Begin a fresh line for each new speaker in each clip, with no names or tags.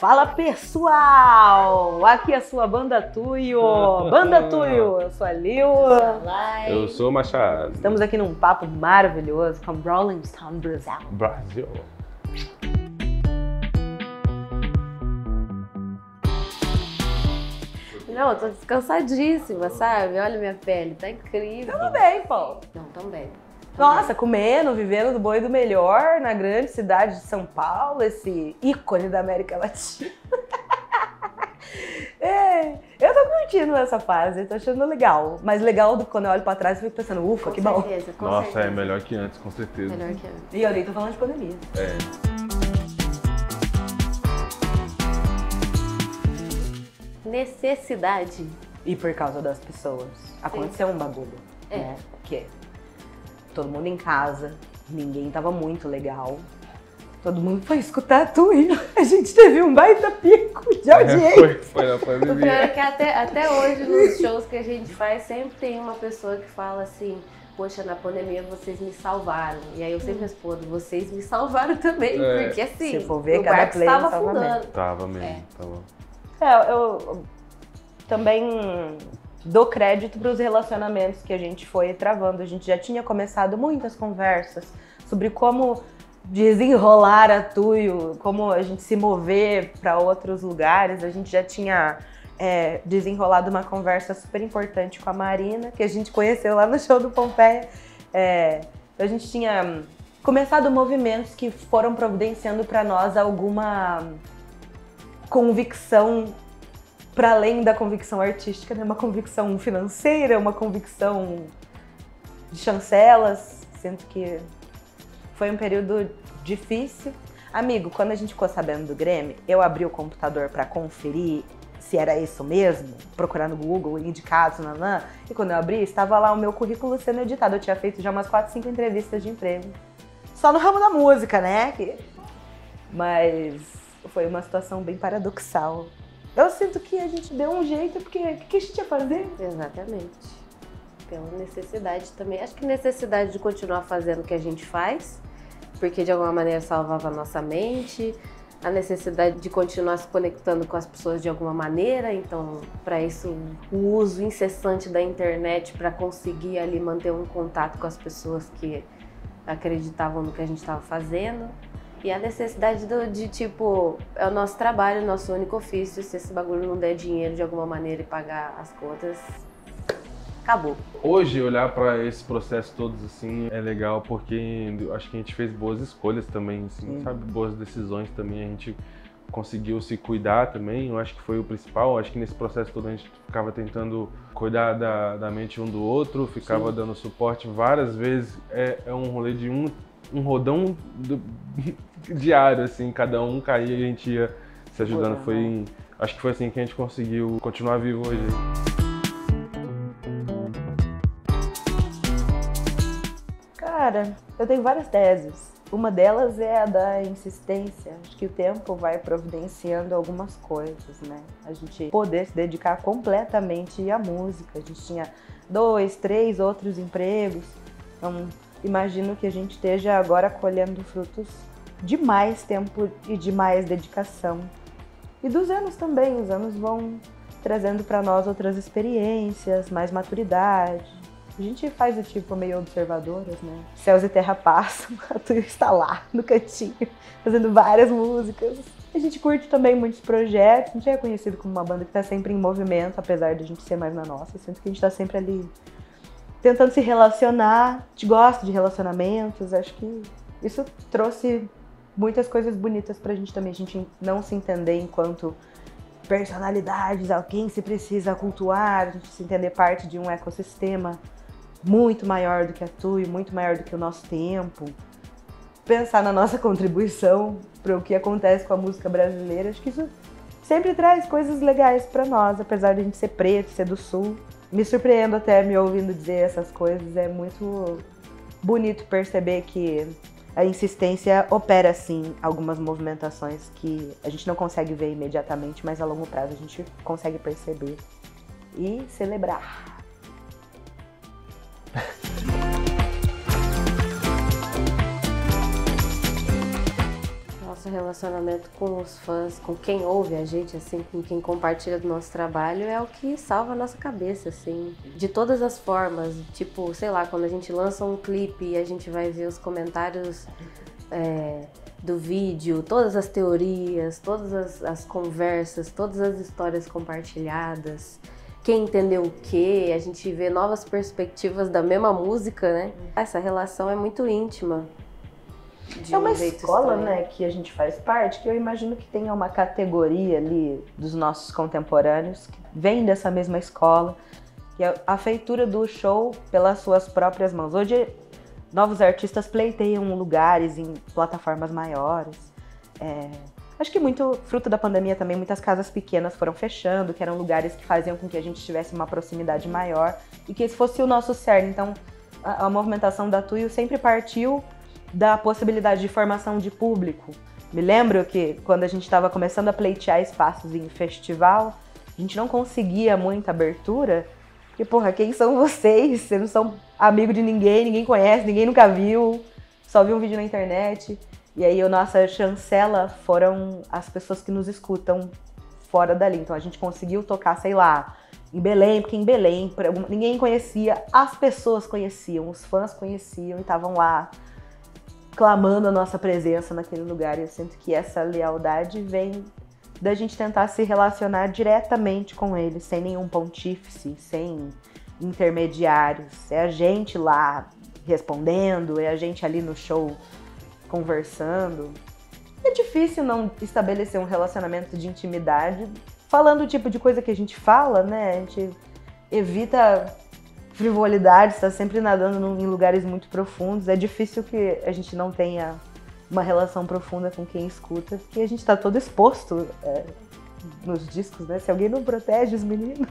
Fala pessoal, aqui é a sua Banda Tuyo. Banda Tuyo, eu sou a Lil.
Eu sou o Machado.
Estamos aqui num papo maravilhoso com Rolling Stone
Brasil.
Não, eu tô descansadíssima, sabe? Olha minha pele, tá incrível.
Tamo bem, pô.
Não, também.
Nossa, comendo, vivendo do bom e do melhor na grande cidade de São Paulo, esse ícone da América Latina. Eu tô curtindo essa fase, tô achando legal. Mas legal do que quando eu olho pra trás eu fico pensando, ufa, que bom.
Com
Nossa,
certeza.
é melhor que antes, com certeza.
Melhor que antes.
E eu nem tô falando de pandemia.
Necessidade.
E por causa das pessoas. Aconteceu um bagulho, né? Que todo mundo em casa, ninguém tava muito legal. Todo mundo foi escutar a Tuyo. A gente teve um baita pico de audiência.
Foi na
O pior é
pandemia.
que até hoje, nos shows que a gente faz, sempre tem uma pessoa que fala assim: poxa, na pandemia vocês me salvaram. E aí eu sempre respondo: vocês me salvaram também.
É.
Porque assim,
Se for ver,
o
cada
barco
play é um
estava
salvamento.
afundando.
Tava mesmo, tava.
Eu também dou crédito para os relacionamentos que a gente foi travando. A gente já tinha começado muitas conversas sobre como desenrolar a Tuyo, como a gente se mover para outros lugares. A gente já tinha desenrolado uma conversa super importante com a Marina, que a gente conheceu lá no show do Pompeia. A gente tinha começado movimentos que foram providenciando para nós alguma convicção para além da convicção artística, né? Uma convicção financeira, uma convicção de chancelas. Sinto que foi um período difícil. Amigo, quando a gente ficou sabendo do Grammy, eu abri o computador para conferir se era isso mesmo, procurar no Google, indicados, nanã, e quando eu abri, estava lá o meu currículo sendo editado. Eu tinha feito já umas 4, 5 entrevistas de emprego. Só no ramo da música, né? Mas foi uma situação bem paradoxal. Eu sinto que a gente deu um jeito, porque o que a gente ia fazer?
Exatamente. Pela necessidade também. Acho que necessidade de continuar fazendo o que a gente faz, porque de alguma maneira salvava a nossa mente. A necessidade de continuar se conectando com as pessoas de alguma maneira. Então, para isso, o uso incessante da internet para conseguir ali manter um contato com as pessoas que acreditavam no que a gente estava fazendo. E a necessidade de tipo, é o nosso trabalho, o nosso único ofício. Se esse bagulho não der dinheiro de alguma maneira e pagar as contas, acabou.
Hoje, olhar pra esse processo todos assim é legal, porque acho que a gente fez boas escolhas também, assim, sabe? Boas decisões também. A gente conseguiu se cuidar também, eu acho que foi o principal. Acho que nesse processo todo a gente ficava tentando cuidar da mente um do outro, ficava dando suporte várias vezes. É um rolê de um rodão diário, assim, cada um caía e a gente ia se ajudando. Acho que foi assim que a gente conseguiu continuar vivo hoje.
Cara, eu tenho várias teses. Uma delas é a da insistência. Acho que o tempo vai providenciando algumas coisas, né? A gente poder se dedicar completamente à música. A gente tinha 2, 3 outros empregos. Então, imagino que a gente esteja agora colhendo frutos de mais tempo e de mais dedicação. E dos anos também. Os anos vão trazendo para nós outras experiências, mais maturidade. A gente faz o tipo meio observadoras, né? Céus e terra passam, a Tuyo está lá no cantinho, fazendo várias músicas. A gente curte também muitos projetos, a gente é conhecido como uma banda que está sempre em movimento, apesar de a gente ser mais na nossa. Eu sinto que a gente está sempre ali tentando se relacionar. A gente gosta de relacionamentos, acho que isso trouxe muitas coisas bonitas pra gente também. A gente não se entender enquanto personalidades, alguém se precisa cultuar, a gente se entender parte de um ecossistema muito maior do que a Tuyo, muito maior do que o nosso tempo. Pensar na nossa contribuição para o que acontece com a música brasileira, acho que isso sempre traz coisas legais para nós, apesar de a gente ser preto, ser do sul. Me surpreendo até me ouvindo dizer essas coisas, é muito bonito perceber que a insistência opera, sim, algumas movimentações que a gente não consegue ver imediatamente, mas a longo prazo a gente consegue perceber e celebrar.
Nosso relacionamento relacionamento com os fãs, com quem ouve a gente, assim, com quem compartilha do nosso trabalho, é o que salva a nossa cabeça, assim, de todas as formas. Tipo, sei lá, quando a gente lança um clipe e a gente vai ver os comentários do vídeo, todas as teorias, todas as conversas, todas as histórias compartilhadas, quem entendeu o quê, a gente vê novas perspectivas da mesma música, né? Essa relação é muito íntima.
É uma escola, né, que a gente faz parte, que eu imagino que tenha uma categoria ali dos nossos contemporâneos que vem dessa mesma escola, que é a feitura do show pelas suas próprias mãos. Hoje, novos artistas pleiteiam lugares em plataformas maiores. Acho que muito fruto da pandemia também, muitas casas pequenas foram fechando, que eram lugares que faziam com que a gente tivesse uma proximidade maior e que esse fosse o nosso cerne. Então, a movimentação da Tuyo sempre partiu da possibilidade de formação de público. Me lembro que quando a gente estava começando a pleitear espaços em festival, a gente não conseguia muita abertura, porque, porra, quem são vocês? Vocês não são amigo de ninguém, ninguém conhece, ninguém nunca viu, só viu um vídeo na internet. E aí a nossa chancela foram as pessoas que nos escutam fora dali. Então a gente conseguiu tocar, sei lá, em Belém, porque em Belém ninguém conhecia, as pessoas conheciam, os fãs conheciam e estavam lá clamando a nossa presença naquele lugar. E eu sinto que essa lealdade vem da gente tentar se relacionar diretamente com eles, sem nenhum pontífice, sem intermediários. É a gente lá respondendo, é a gente ali no show conversando. É difícil não estabelecer um relacionamento de intimidade falando o tipo de coisa que a gente fala, né? A gente evita frivolidade, está sempre nadando em lugares muito profundos. É difícil que a gente não tenha uma relação profunda com quem escuta, porque a gente está todo exposto nos discos, né? Se alguém não protege os meninos.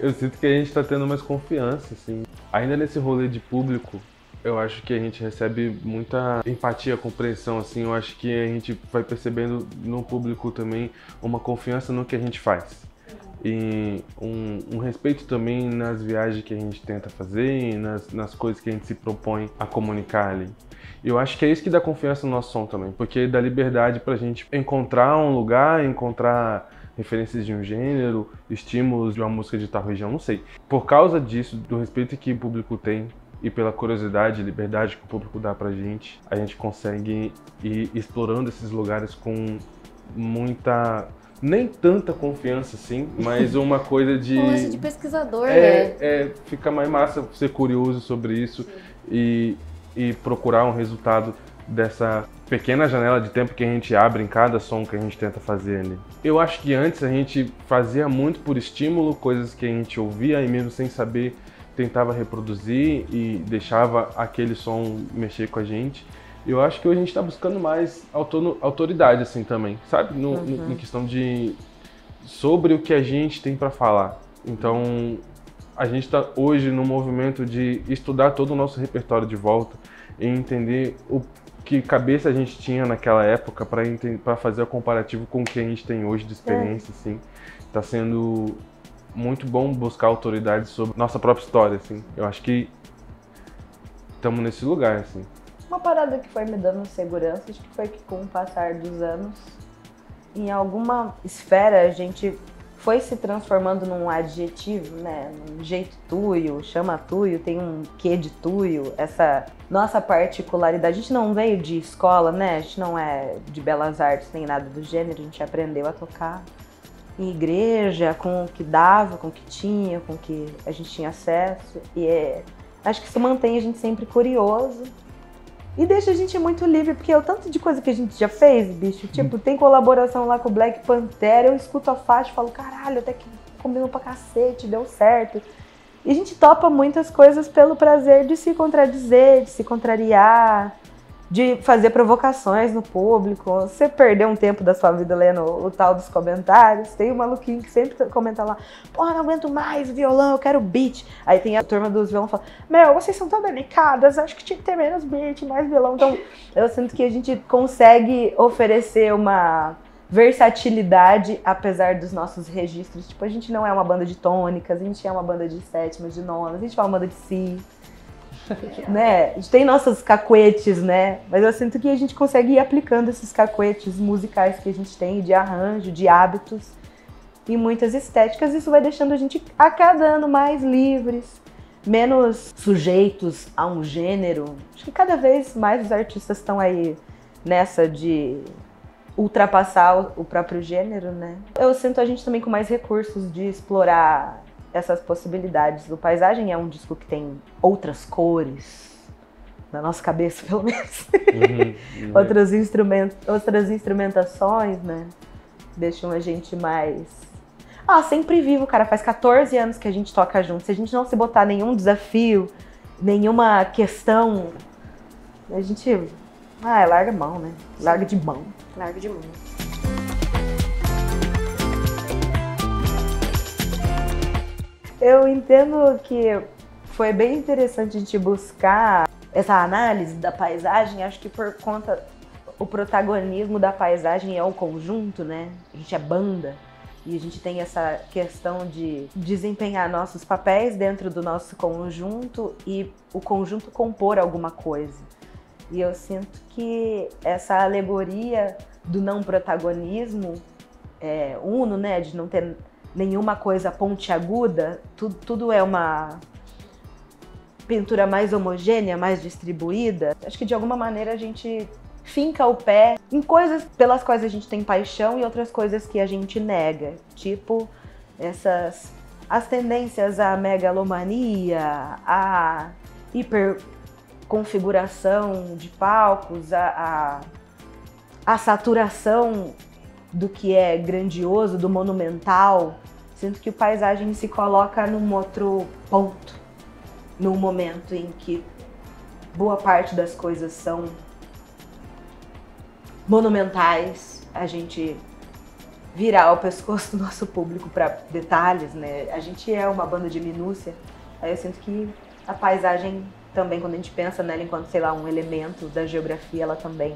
Eu sinto que a gente tá tendo mais confiança, assim. Ainda nesse rolê de público, eu acho que a gente recebe muita empatia, compreensão, assim. Eu acho que a gente vai percebendo no público também uma confiança no que a gente faz. E um respeito também nas viagens que a gente tenta fazer e nas coisas que a gente se propõe a comunicar ali. E eu acho que é isso que dá confiança no nosso som também, porque dá liberdade pra gente encontrar um lugar, encontrar referências de um gênero, estímulos de uma música de tal região, não sei. Por causa disso, do respeito que o público tem e pela curiosidade e liberdade que o público dá pra gente, a gente consegue ir explorando esses lugares com muita, nem tanta confiança assim, mas uma coisa de...
Um lance de pesquisador, né?
Fica mais massa ser curioso sobre isso e procurar um resultado dessa pequena janela de tempo que a gente abre em cada som que a gente tenta fazer ali. Eu acho que antes a gente fazia muito por estímulo, coisas que a gente ouvia e mesmo sem saber tentava reproduzir e deixava aquele som mexer com a gente. Eu acho que hoje a gente está buscando mais autoridade assim também, sabe? Em questão de sobre o que a gente tem para falar. Então a gente está hoje no movimento de estudar todo o nosso repertório de volta e entender o que cabeça a gente tinha naquela época para fazer o comparativo com o que a gente tem hoje de experiência, assim. Tá sendo muito bom buscar autoridade sobre nossa própria história, assim. Eu acho que estamos nesse lugar, assim.
Uma parada que foi me dando segurança, acho que foi que com o passar dos anos, em alguma esfera a gente foi se transformando num adjetivo, né? Um jeito tuyo, chama tuyo, tem um quê de tuyo, essa nossa particularidade. A gente não veio de escola, né? A gente não é de belas artes nem nada do gênero, a gente aprendeu a tocar em igreja, com o que dava, com o que tinha, com o que a gente tinha acesso. E acho que isso mantém a gente sempre curioso e deixa a gente muito livre, porque é o tanto de coisa que a gente já fez, bicho. Tipo, tem colaboração lá com o Black Panther, eu escuto a faixa e falo, caralho, até que combinou pra cacete, deu certo. E a gente topa muitas coisas pelo prazer de se contradizer, de se contrariar, de fazer provocações no público. Você perdeu um tempo da sua vida lendo o tal dos comentários, tem um maluquinho que sempre comenta lá, porra, não aguento mais violão, eu quero beat. Aí tem a turma dos violão que fala, meu, vocês são tão delicadas, acho que tinha que ter menos beat, mais violão. Então eu sinto que a gente consegue oferecer uma versatilidade apesar dos nossos registros. Tipo, a gente não é uma banda de tônicas, a gente é uma banda de sétimas, de nonas, a gente é uma banda de si. né? A gente tem nossos cacuetes, né? Mas eu sinto que a gente consegue ir aplicando esses cacuetes musicais que a gente tem, de arranjo, de hábitos e muitas estéticas. Isso vai deixando a gente a cada ano mais livres, menos sujeitos a um gênero. Acho que cada vez mais os artistas estão aí nessa de ultrapassar o próprio gênero, né? Eu sinto a gente também com mais recursos de explorar essas possibilidades. O Paisagem é um disco que tem outras cores, na nossa cabeça pelo menos. Outras instrumentações, né? Deixam a gente mais... sempre vivo, cara. Faz 14 anos que a gente toca junto. Se a gente não se botar nenhum desafio, nenhuma questão, a gente... larga a mão, né? Larga de mão.
Larga de mão.
Eu entendo que foi bem interessante a gente buscar essa análise da paisagem, acho que por conta o protagonismo da paisagem é o conjunto, né? A gente é banda e a gente tem essa questão de desempenhar nossos papéis dentro do nosso conjunto e o conjunto compor alguma coisa. E eu sinto que essa alegoria do não protagonismo, uno, né, de não ter nenhuma coisa pontiaguda, tudo é uma pintura mais homogênea, mais distribuída. Acho que de alguma maneira a gente finca o pé em coisas pelas quais a gente tem paixão e outras coisas que a gente nega, tipo as tendências à megalomania, à hiperconfiguração de palcos, a saturação do que é grandioso, do monumental. Sinto que o Paisagem se coloca num outro ponto, num momento em que boa parte das coisas são monumentais, a gente virar o pescoço do nosso público para detalhes, né? A gente é uma banda de minúcia, aí eu sinto que a paisagem também, quando a gente pensa nela enquanto, sei lá, um elemento da geografia, ela também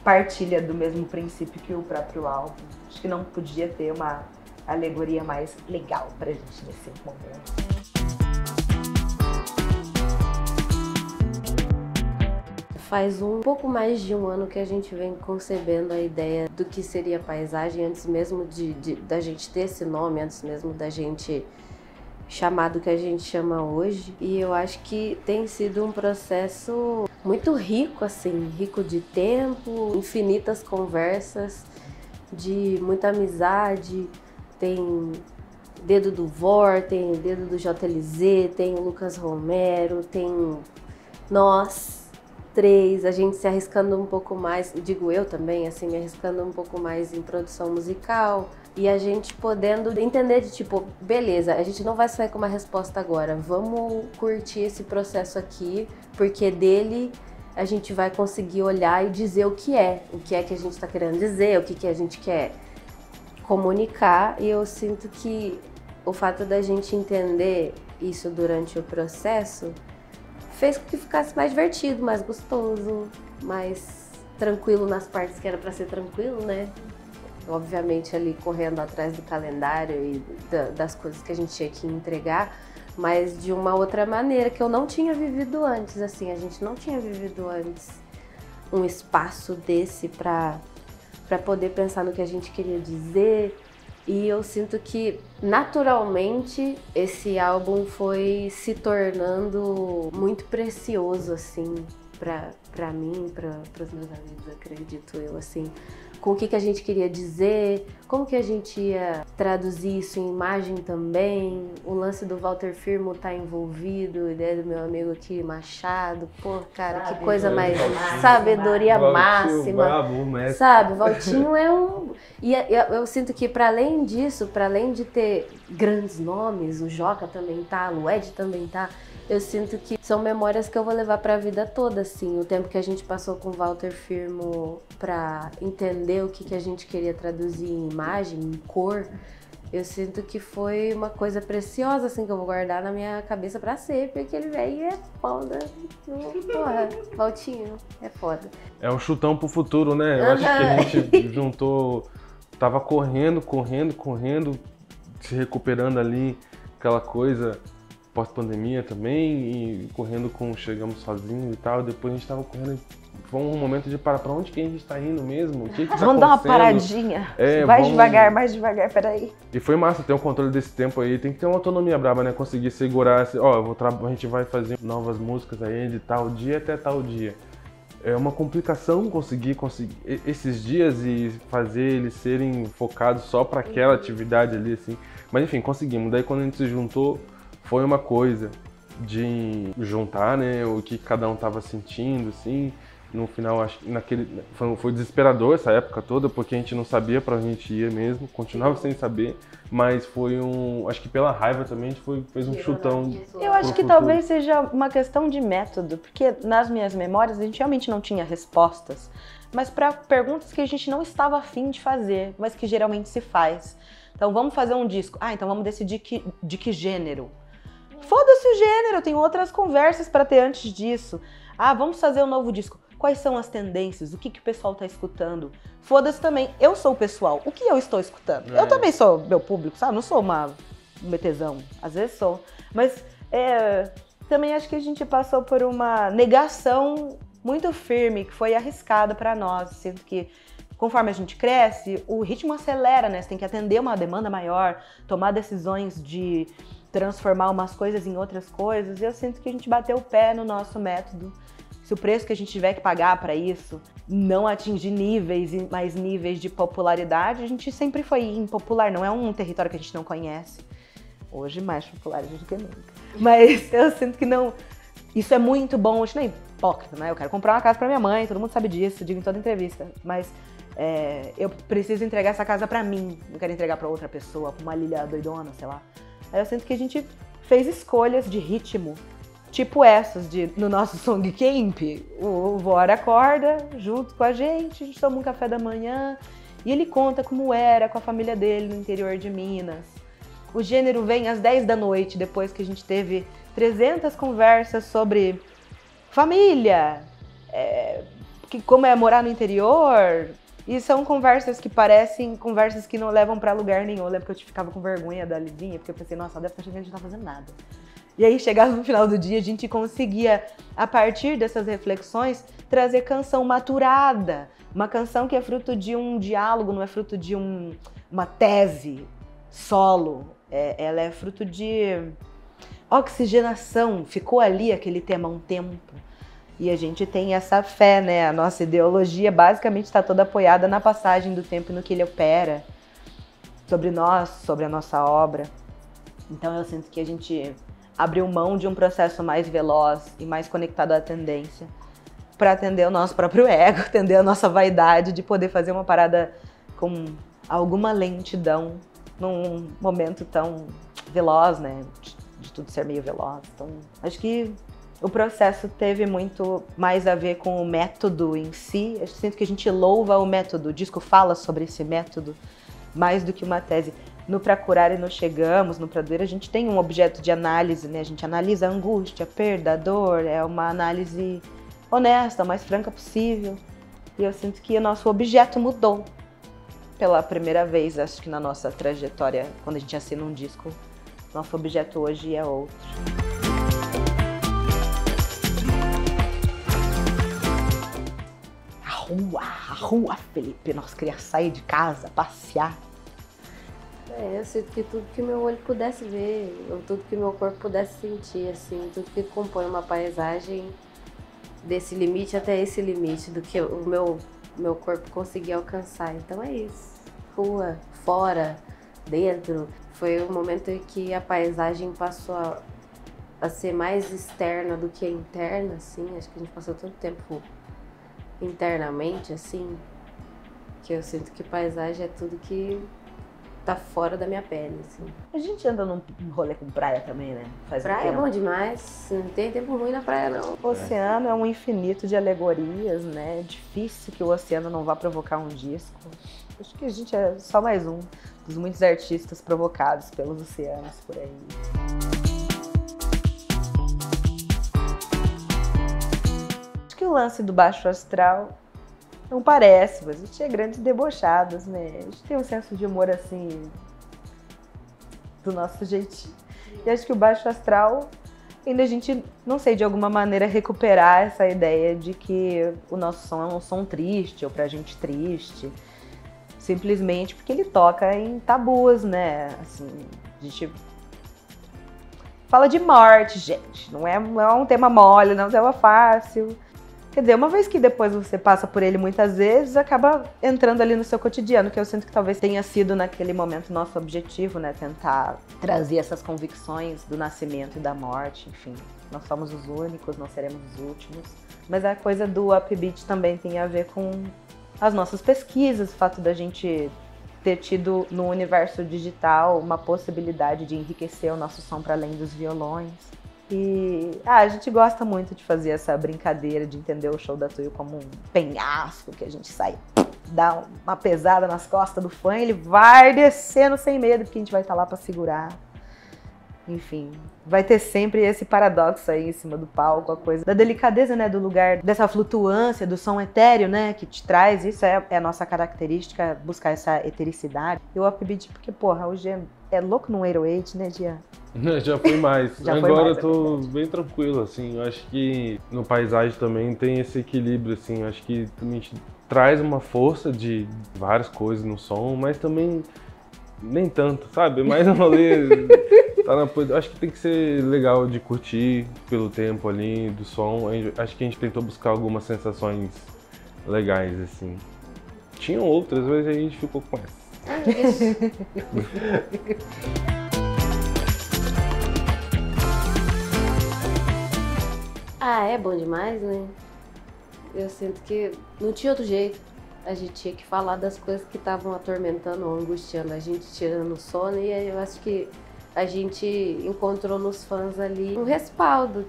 partilha do mesmo princípio que o próprio álbum. Acho que não podia ter uma alegoria mais legal pra gente nesse momento.
Faz um pouco mais de um ano que a gente vem concebendo a ideia do que seria paisagem, antes mesmo da gente ter esse nome, antes mesmo da gente chamar do que a gente chama hoje. E eu acho que tem sido um processo muito rico, assim, rico de tempo, infinitas conversas, de muita amizade. Tem dedo do Vor, tem dedo do JLZ, tem o Lucas Romero, tem nós três, a gente se arriscando um pouco mais, digo eu também, assim, me arriscando um pouco mais em produção musical, e a gente podendo entender de tipo, beleza, a gente não vai sair com uma resposta agora, vamos curtir esse processo aqui, porque dele a gente vai conseguir olhar e dizer o que é que a gente está querendo dizer, o que a gente quer comunicar. E eu sinto que o fato da gente entender isso durante o processo fez com que ficasse mais divertido, mais gostoso, mais tranquilo nas partes que era para ser tranquilo, né? Obviamente ali correndo atrás do calendário e das coisas que a gente tinha que entregar, mas de uma outra maneira que eu não tinha vivido antes, assim, a gente não tinha vivido antes um espaço desse para poder pensar no que a gente queria dizer. E eu sinto que, naturalmente, esse álbum foi se tornando muito precioso, assim, pra mim, pros meus amigos, acredito eu, assim. Com o que a gente queria dizer, como que a gente ia traduzir isso em imagem também. O lance do Walter Firmo tá envolvido, a ideia do meu amigo aqui, Machado. Pô, cara, que coisa mais... Sabedoria máxima. Sabe, Valtinho é um... E eu sinto que, para além disso, para além de ter grandes nomes, o Joca também tá, o Ed também tá, eu sinto que são memórias que eu vou levar pra vida toda, assim. O tempo que a gente passou com o Walter Firmo pra entender o que a gente queria traduzir em imagem, em cor, eu sinto que foi uma coisa preciosa, assim, que eu vou guardar na minha cabeça pra sempre, porque aquele velho é foda. Porra, Valtinho, é foda.
É um chutão pro futuro, né? Eu acho que a gente juntou, tava correndo, se recuperando ali, aquela coisa pós-pandemia também, e correndo chegamos sozinhos e tal, depois a gente tava correndo, foi um momento de parar, pra onde que a gente tá indo mesmo? O que tá
vamos dar uma paradinha, vai devagar, mais devagar, peraí.
E foi massa ter um controle desse tempo aí, tem que ter uma autonomia braba, né, conseguir segurar, ó, a gente vai fazer novas músicas aí de tal dia até tal dia. É uma complicação conseguir esses dias e fazer eles serem focados só para aquela atividade ali, assim. Mas enfim, conseguimos. Daí quando a gente se juntou, foi uma coisa de juntar, né, o que cada um tava sentindo, assim. No final, acho que foi desesperador essa época toda, porque a gente não sabia pra onde a gente ia mesmo, continuava sem saber, mas foi acho que pela raiva também, a gente fez um chutão.
Eu acho que talvez seja uma questão de método, porque nas minhas memórias a gente realmente não tinha respostas, mas para perguntas que a gente não estava afim de fazer, mas que geralmente se faz. Então vamos fazer um disco, então vamos decidir de que gênero. Foda-se o gênero, tem outras conversas para ter antes disso. Vamos fazer um novo disco. Quais são as tendências? O que o pessoal tá escutando? Foda-se também, eu sou o pessoal. O que eu estou escutando? Eu também sou meu público, sabe? Não sou um metezão. Às vezes sou. Mas também acho que a gente passou por uma negação muito firme, que foi arriscada para nós. Sinto que conforme a gente cresce, o ritmo acelera, né? Você tem que atender uma demanda maior, tomar decisões de transformar umas coisas em outras coisas. E eu sinto que a gente bateu o pé no nosso método. Se o preço que a gente tiver que pagar para isso não atingir níveis e mais níveis de popularidade, a gente sempre foi impopular, não é um território que a gente não conhece. Hoje mais popular do que nunca. Mas eu sinto que não. Isso é muito bom, a gente não é hipócrita, né? Eu quero comprar uma casa para minha mãe, todo mundo sabe disso, digo em toda entrevista. Mas eu preciso entregar essa casa para mim, não quero entregar para outra pessoa, pra uma Lilia doidona, sei lá. Aí eu sinto que a gente fez escolhas de ritmo. Tipo essas, no nosso Song Camp, o Vora acorda junto com a gente toma um café da manhã e ele conta como era com a família dele no interior de Minas. O gênero vem às 10 da noite, depois que a gente teve 300 conversas sobre família, como é morar no interior. E são conversas que parecem conversas que não levam pra lugar nenhum. Eu lembro que eu ficava com vergonha da Livinha, porque eu pensei, nossa, ela deve estar chegando, a gente não tá fazendo nada. E aí, chegava no final do dia, a gente conseguia, a partir dessas reflexões, trazer canção maturada. Uma canção que é fruto de um diálogo, não é fruto de uma tese solo. Ela é fruto de oxigenação. Ficou ali aquele tema há um tempo. E a gente tem essa fé, né? A nossa ideologia basicamente está toda apoiada na passagem do tempo e no que ele opera. Sobre nós, sobre a nossa obra. Então eu sinto que a gente abriu mão de um processo mais veloz e mais conectado à tendência para atender o nosso próprio ego, atender a nossa vaidade de poder fazer uma parada com alguma lentidão num momento tão veloz, né? De tudo ser meio veloz. Então, acho que o processo teve muito mais a ver com o método em si. Eu sinto que a gente louva o método, o disco fala sobre esse método mais do que uma tese. No Pra Curar e no Chegamos, no Pra Doer, a gente tem um objeto de análise, né? A gente analisa a angústia, a perda, a dor, é uma análise honesta, o mais franca possível. E eu sinto que o nosso objeto mudou pela primeira vez, acho que na nossa trajetória, quando a gente assina um disco, nosso objeto hoje é outro. A rua, Felipe, nós queríamos sair de casa, passear.
Eu sinto que tudo que meu olho pudesse ver, ou tudo que meu corpo pudesse sentir, assim, tudo que compõe uma paisagem desse limite até esse limite, do que o meu corpo conseguia alcançar. Então é isso. Rua, fora, dentro. Foi o momento em que a paisagem passou a ser mais externa do que interna, assim. Acho que a gente passou tanto tempo internamente, assim, que eu sinto que paisagem é tudo que tá fora da minha pele, assim.
A gente anda num rolê com praia também, né?
Praia é bom demais, não tem tempo ruim na praia, não.
O oceano é um infinito de alegorias, né? É difícil que o oceano não vá provocar um disco. Acho que a gente é só mais um dos muitos artistas provocados pelos oceanos por aí. Acho que o lance do baixo astral não parece, mas a gente é grandes debochados, né? A gente tem um senso de humor assim, do nosso jeitinho. E acho que o baixo astral, ainda a gente, não sei, de alguma maneira recuperar essa ideia de que o nosso som é um som triste, ou pra gente triste, simplesmente porque ele toca em tabus, né? Assim, a gente fala de morte, gente, não é um tema mole, não é um tema fácil. Quer dizer, uma vez que depois você passa por ele muitas vezes, acaba entrando ali no seu cotidiano, que eu sinto que talvez tenha sido naquele momento nosso objetivo, né? Tentar trazer essas convicções do nascimento e da morte, enfim. Nós somos os únicos, não seremos os últimos. Mas a coisa do upbeat também tem a ver com as nossas pesquisas, o fato da gente ter tido no universo digital uma possibilidade de enriquecer o nosso som para além dos violões. E a gente gosta muito de fazer essa brincadeira de entender o show da Tuyo como um penhasco, que a gente sai, dá uma pesada nas costas do fã e ele vai descendo sem medo, porque a gente vai estar lá para segurar. Enfim, vai ter sempre esse paradoxo aí em cima do palco, a coisa da delicadeza, né, do lugar, dessa flutuância, do som etéreo, né, que te traz. Isso é a nossa característica, buscar essa etericidade. E o upbeat, porque, porra, hoje é louco no 808, né, Gia?
Já foi mais.
Já foi
Agora
mais,
eu tô bem tranquilo, assim. Eu acho que no paisagem também tem esse equilíbrio, assim. Eu acho que a gente traz uma força de várias coisas no som, mas também nem tanto, sabe? Mais um rolê. Acho que tem que ser legal de curtir pelo tempo ali do som. Acho que a gente tentou buscar algumas sensações legais, assim. Tinham outras, mas a gente ficou com essa.
É bom demais, né? Eu sinto que não tinha outro jeito. A gente tinha que falar das coisas que estavam atormentando ou angustiando a gente, tirando o sono, e eu acho que a gente encontrou nos fãs ali um respaldo.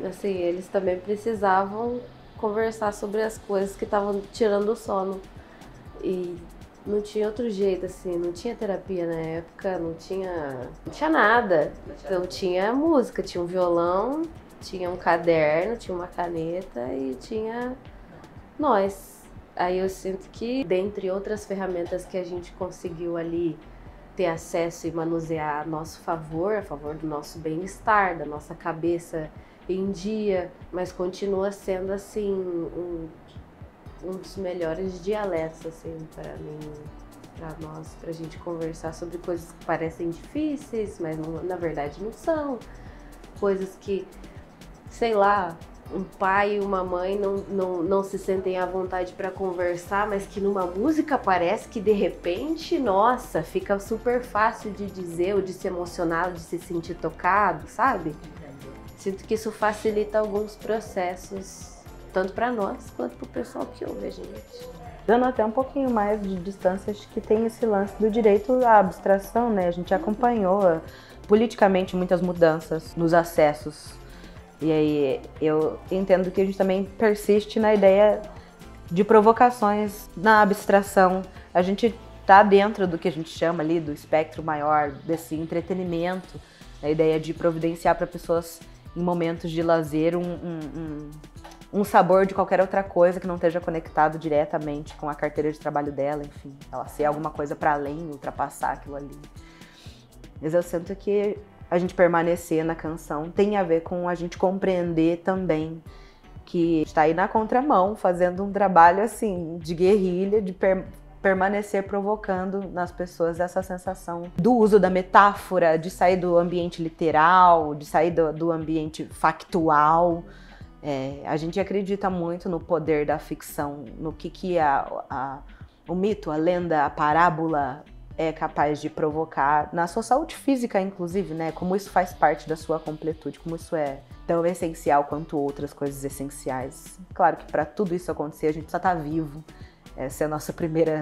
Assim, eles também precisavam conversar sobre as coisas que estavam tirando o sono. E não tinha outro jeito, assim, não tinha terapia na época, não tinha nada. Então tinha música, tinha um violão, tinha um caderno, tinha uma caneta e tinha nós. Aí eu sinto que, dentre outras ferramentas que a gente conseguiu ali ter acesso e manusear a nosso favor, a favor do nosso bem-estar, da nossa cabeça em dia, mas continua sendo, assim, um dos melhores dialetos, assim, para mim, para nós, pra gente conversar sobre coisas que parecem difíceis, mas não, na verdade não são. Coisas que, sei lá, um pai e uma mãe não se sentem à vontade para conversar, mas que numa música parece que de repente, nossa, fica super fácil de dizer, ou de se emocionar, ou de se sentir tocado, sabe? Sinto que isso facilita alguns processos, tanto para nós quanto para o pessoal que ouve a gente.
Dando até um pouquinho mais de distância, acho que tem esse lance do direito à abstração, né? A gente acompanhou politicamente muitas mudanças nos acessos. E aí eu entendo que a gente também persiste na ideia de provocações na abstração. A gente tá dentro do que a gente chama ali do espectro maior desse entretenimento, a ideia de providenciar para pessoas em momentos de lazer um sabor de qualquer outra coisa que não esteja conectado diretamente com a carteira de trabalho dela, enfim, ela ser alguma coisa para além, ultrapassar aquilo ali. Mas eu sinto que a gente permanecer na canção tem a ver com a gente compreender também que está aí na contramão, fazendo um trabalho assim de guerrilha, de permanecer provocando nas pessoas essa sensação do uso da metáfora, de sair do ambiente literal, de sair do ambiente factual. A gente acredita muito no poder da ficção, no que o mito, a lenda, a parábola é capaz de provocar na sua saúde física, inclusive, né? Como isso faz parte da sua completude, como isso é tão essencial quanto outras coisas essenciais. Claro que para tudo isso acontecer, a gente precisa estar vivo. Essa é a nossa primeiro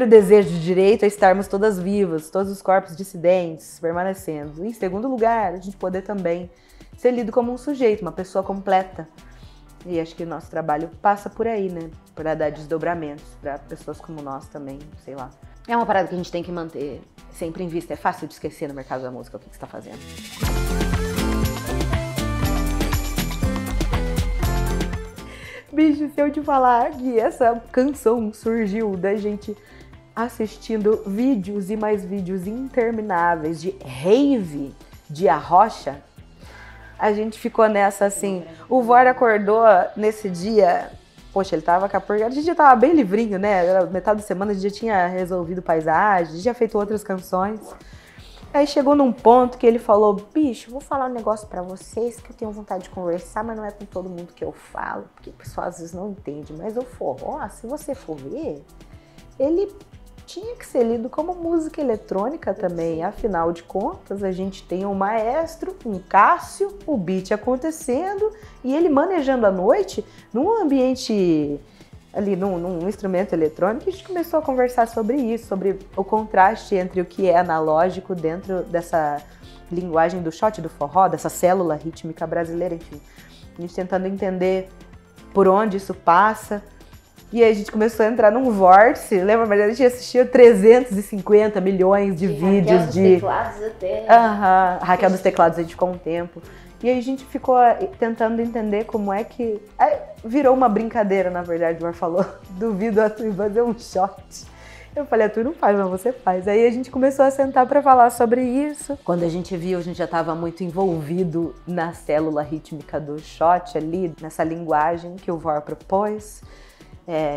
desejo de direito, é estarmos todas vivas, todos os corpos dissidentes, permanecendo. E, em segundo lugar, a gente poder também ser lido como um sujeito, uma pessoa completa. E acho que o nosso trabalho passa por aí, né? Para dar desdobramentos para pessoas como nós também, sei lá. É uma parada que a gente tem que manter sempre em vista. É fácil de esquecer no mercado da música o que você está fazendo. Bicho, se eu te falar que essa canção surgiu da gente assistindo vídeos e mais vídeos intermináveis de rave de Arrocha, a gente ficou nessa assim. O Vora acordou nesse dia, poxa, ele tava com a porca, a gente já tava bem livrinho, né? Era metade da semana a gente já tinha resolvido paisagem, já feito outras canções. Aí chegou num ponto que ele falou, bicho, vou falar um negócio pra vocês que eu tenho vontade de conversar, mas não é com todo mundo que eu falo, porque o pessoal às vezes não entende, mas o forró, se você for ver, ele tinha que ser lido como música eletrônica também. Afinal de contas, a gente tem um maestro, um Cássio, o beat acontecendo e ele manejando a noite num ambiente ali, num instrumento eletrônico. A gente começou a conversar sobre isso, sobre o contraste entre o que é analógico dentro dessa linguagem do shot, do forró, dessa célula rítmica brasileira, enfim. A gente tentando entender por onde isso passa. E aí a gente começou a entrar num vórtice, lembra? Mas a gente assistia 350 milhões de vídeos de...
Raquel dos Teclados até.
Raquel dos Teclados, a gente ficou um tempo. E aí a gente ficou tentando entender como é que... Aí virou uma brincadeira, na verdade, o Mar falou. Duvido a tu fazer um shot. Eu falei, a tu não faz, mas você faz. Aí a gente começou a sentar para falar sobre isso. Quando a gente viu, a gente já estava muito envolvido na célula rítmica do shot ali, nessa linguagem que o Vor propôs.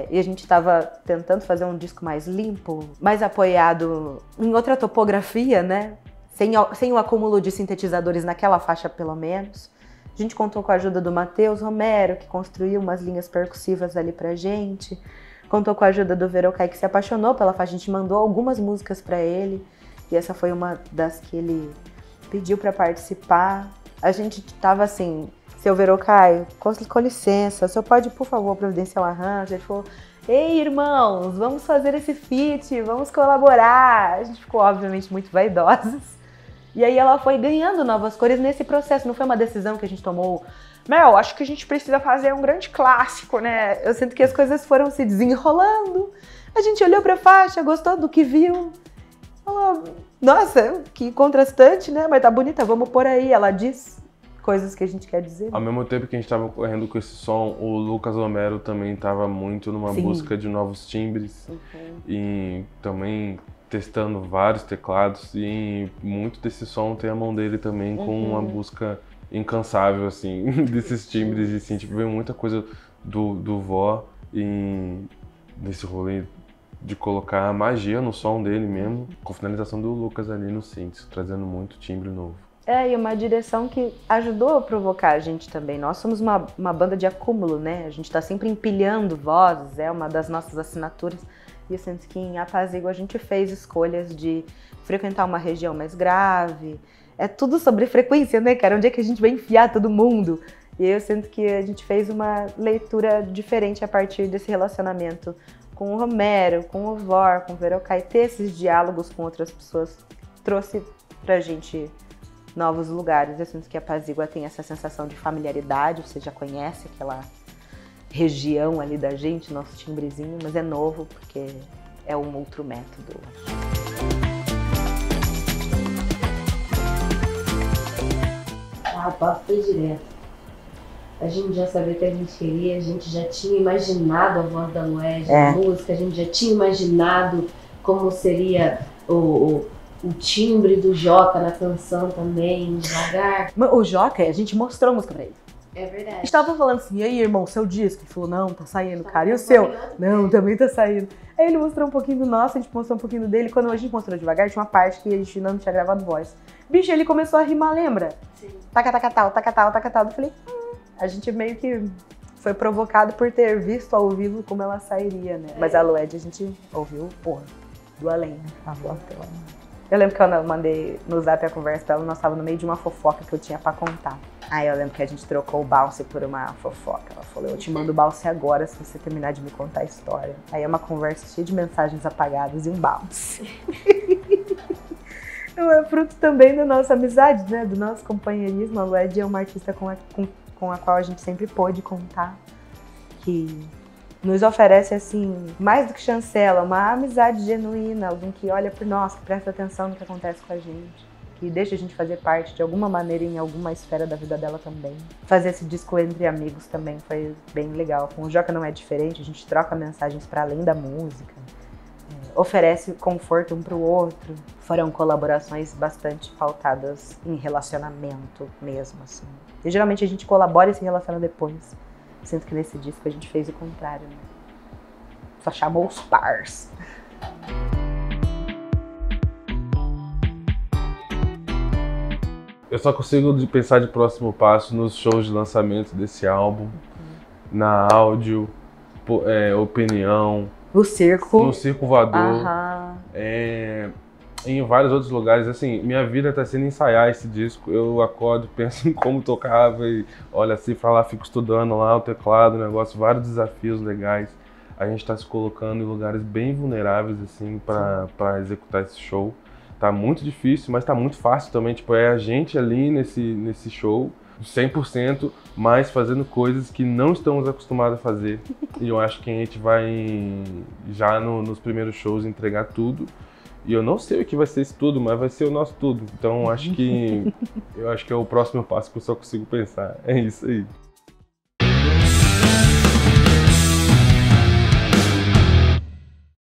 E a gente estava tentando fazer um disco mais limpo, mais apoiado em outra topografia, né? Sem o acúmulo de sintetizadores naquela faixa, pelo menos. A gente contou com a ajuda do Matheus Romero, que construiu umas linhas percussivas ali pra gente. Contou com a ajuda do Verocai, que se apaixonou pela faixa. A gente mandou algumas músicas pra ele. E essa foi uma das que ele pediu pra participar. A gente tava assim... Seu Verocai, com licença, o senhor pode, por favor, providenciar um arranjo? Ele falou, ei, irmãos, vamos fazer esse feat, vamos colaborar. A gente ficou, obviamente, muito vaidosas. E aí ela foi ganhando novas cores nesse processo, não foi uma decisão que a gente tomou. Mel, acho que a gente precisa fazer um grande clássico, né? Eu sinto que as coisas foram se desenrolando. A gente olhou pra faixa, gostou do que viu. Falou, nossa, que contrastante, né? Mas tá bonita, vamos pôr aí. Ela diz coisas que a gente quer dizer.
Ao mesmo tempo que a gente estava correndo com esse som, o Lucas Romero também estava muito numa busca de novos timbres e também testando vários teclados, e muito desse som tem a mão dele também com uma busca incansável, assim, desses timbres, e assim, tipo, veio muita coisa do Vó e desse rolê de colocar magia no som dele mesmo, com finalização do Lucas ali no synths, trazendo muito timbre novo.
E uma direção que ajudou a provocar a gente também. Nós somos uma banda de acúmulo, né? A gente tá sempre empilhando vozes, é uma das nossas assinaturas. E eu sinto que em Apazigua a gente fez escolhas de frequentar uma região mais grave. É tudo sobre frequência, né, cara? Onde é que a gente vai enfiar todo mundo? E eu sinto que a gente fez uma leitura diferente a partir desse relacionamento com o Romero, com o Vor, com o Verocai. Ter esses diálogos com outras pessoas trouxe pra gente novos lugares. Eu sinto que a Apazigua tem essa sensação de familiaridade, você já conhece aquela região ali da gente, nosso timbrezinho, mas é novo porque é um outro método.
O papo foi direto. A gente já sabia o que a gente queria, a gente já tinha imaginado a voz da Lued na música, a gente já tinha imaginado como seria o timbre do Joca na canção também, devagar.
O Joca, a gente mostrou a música pra ele.
É verdade.
A gente tava falando assim, e aí, irmão, seu disco? Ele falou, não, tá saindo, cara. E o seu? Não, também tá saindo. Aí ele mostrou um pouquinho do nosso, a gente mostrou um pouquinho do dele. Quando a gente mostrou devagar, tinha uma parte que a gente ainda não tinha gravado voz. Bicho, ele começou a rimar, lembra?
Sim.
Taca, taca, tal, taca, tal, taca, tal. Eu falei, a gente meio que foi provocado por ter visto ao vivo como ela sairia, né? Mas a Lued a gente ouviu, porra, do além, né? A voz dela. Eu lembro que eu mandei no zap a conversa pra ela, nós tava no meio de uma fofoca que eu tinha pra contar. Aí eu lembro que a gente trocou o bounce por uma fofoca. Ela falou, eu te mando o bounce agora se você terminar de me contar a história. Aí é uma conversa cheia de mensagens apagadas e um bounce. É fruto também da nossa amizade, né? Do nosso companheirismo. A Lued é uma artista com a qual a gente sempre pôde contar. Que nos oferece, assim, mais do que chancela, uma amizade genuína, alguém que olha por nós, que presta atenção no que acontece com a gente, que deixa a gente fazer parte de alguma maneira em alguma esfera da vida dela também. Fazer esse disco entre amigos também foi bem legal. Com o Joca não é diferente, a gente troca mensagens para além da música. oferece conforto um pro outro. Foram colaborações bastante pautadas em relacionamento mesmo, assim. E geralmente a gente colabora e se relaciona depois. Sinto que nesse disco a gente fez o contrário, né? Só chamou os pars.
Eu só consigo pensar de próximo passo nos shows de lançamento desse álbum, na áudio, opinião,
O circo.
no Circo Voador,
Aham.
em vários outros lugares. Assim, minha vida tá sendo ensaiar esse disco. Eu acordo, penso em como tocava e olha assim, lá, fico estudando lá o teclado, o negócio, vários desafios legais. A gente tá se colocando em lugares bem vulneráveis, assim, pra executar esse show. Tá muito difícil, mas tá muito fácil também. Tipo, é a gente ali nesse show, 100%, mas fazendo coisas que não estamos acostumados a fazer. E eu acho que a gente vai, já nos primeiros shows, entregar tudo. E eu não sei o que vai ser isso tudo, mas vai ser o nosso tudo. Então eu acho que é o próximo passo que eu só consigo pensar. É isso aí.